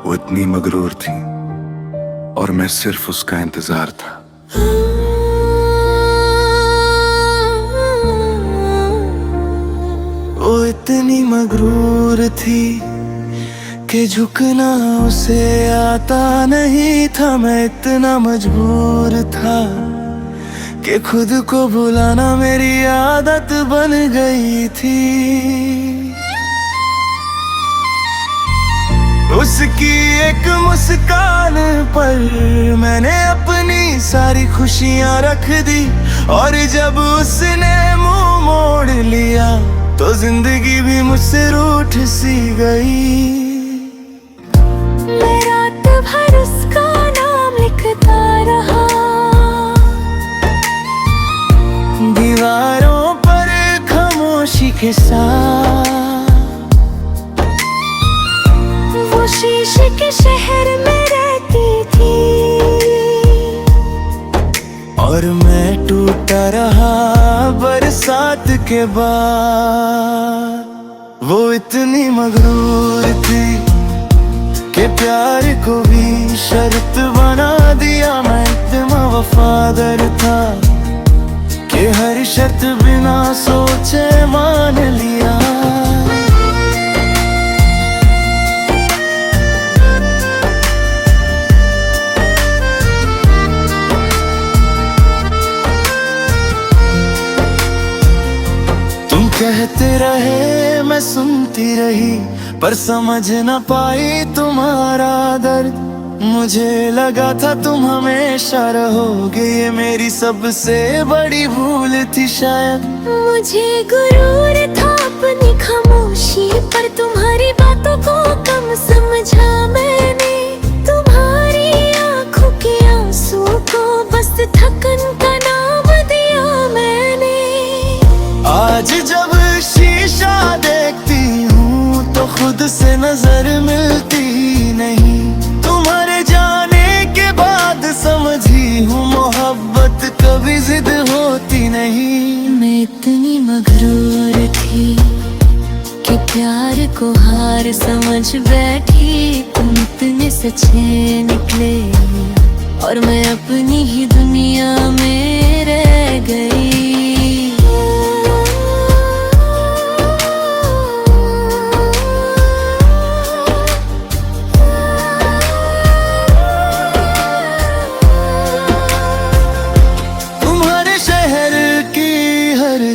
वो इतनी मगरूर थी और मैं सिर्फ उसका इंतजार था। वो इतनी मगरूर थी कि झुकना उसे आता नहीं था। मैं इतना मजबूर था कि खुद को भुलाना मेरी आदत बन गई थी। उसकी एक मुस्कान पर मैंने अपनी सारी खुशियां रख दी, और जब उसने मुंह मोड़ लिया तो जिंदगी भी मुझसे रूठ सी गई। मैं रात भर उसका नाम लिखता रहा, दीवारों पर खामोशी के साथ। वो शीशे के शहर में रहती थी और मैं टूटा रहा बरसात के बाद। वो इतनी मगरूर थी कि प्यार को भी शर्त बना दिया। मैं इतना वफादार था कि हर शर्त बिना सोचे मान लिया। कहते रहे मैं सुनती रही, पर समझ न पाई तुम्हारा दर्द। मुझे लगा था तुम हमेशा रहोगे, ये मेरी सबसे बड़ी भूल थी शायद। मुझे गुरूर था अपनी खामोशी पर, तुम्हारी बातों को कम समझा मैंने। तुम्हारी आंखों के आंसू को बस थकन का नाम दिया मैंने। आज जब शीशा देखती हूँ तो खुद से नजर मिलती नहीं। तुम्हारे जाने के बाद समझी हूँ मोहब्बत कभी जिद होती नहीं। मैं इतनी मगरूर थी कि प्यार को हार समझ बैठी। तुम इतने सच्चे निकले और मैं अपनी ही दुनिया में रह गई।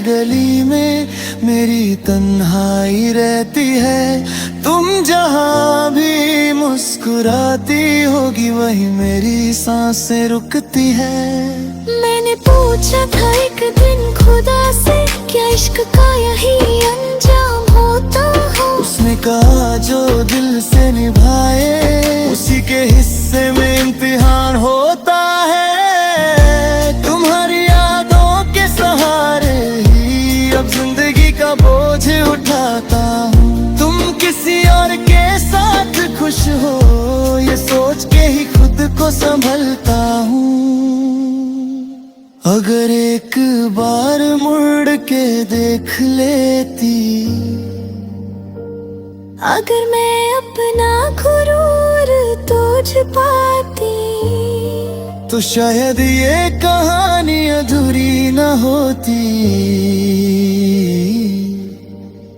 गली में मेरी तन्हाई रहती है। तुम जहाँ भी मुस्कुराती होगी वही मेरी सांसें रुकती है। मैंने पूछा था एक दिन खुदा से, क्या इश्क का यही अंजाम होता है? उसने कहा जो दिल से निभाए उसी के हिस्से में इम्तिहान होता है। तुम्हारी यादों के सहारे अब जिंदगी का बोझ उठाता हूँ। तुम किसी और के साथ खुश हो ये सोच के ही खुद को संभलता हूँ। अगर एक बार मुड़ के देख लेती, अगर मैं अपना गुरूर तुझ पाती, तो शायद ये कहानी अधूरी न होती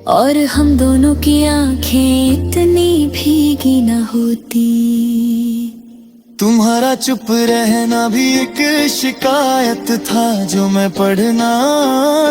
और हम दोनों की आंखें इतनी भीगी न होती। तुम्हारा चुप रहना भी एक शिकायत था जो मैं पढ़ ना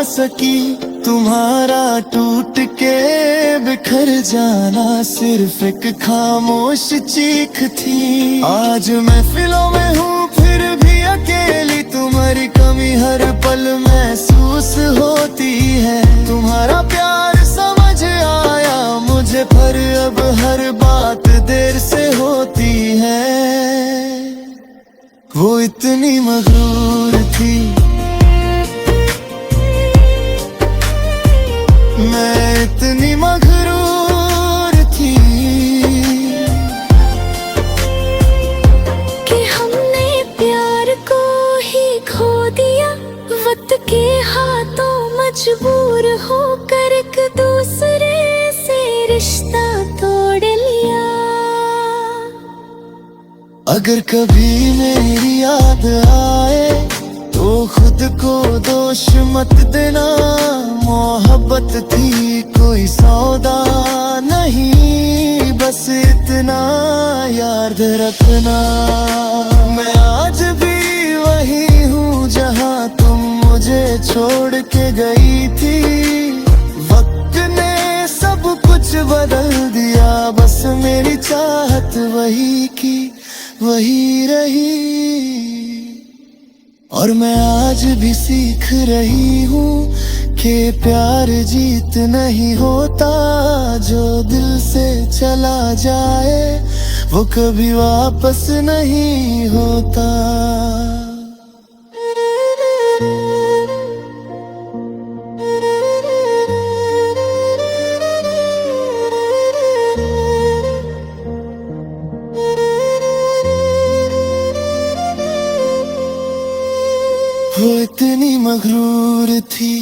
सकी। तुम्हारा टूट के बिखर जाना सिर्फ एक खामोश चीख थी। आज महफिलों में हूँ फिर भी अकेली, तुम्हारी कमी हर पल महसूस होती है। तुम्हारा प्यार समझ आया मुझे, पर अब हर बात देर से होती है। वो इतनी मगरूर थी, मैं इतनी मगरूर थी। अगर कभी मेरी याद आए तो खुद को दोष मत देना, मोहब्बत थी कोई सौदा नहीं, बस इतना याद रखना। मैं आज भी वही हूँ जहाँ तुम मुझे छोड़ के गई थी, वक्त ने सब कुछ बदल दिया, बस मेरी चाहत वही की वही रही। और मैं आज भी सीख रही हूँ कि प्यार जीत नहीं होता, जो दिल से चला जाए वो कभी वापस नहीं होता। वो इतनी मगरूर थी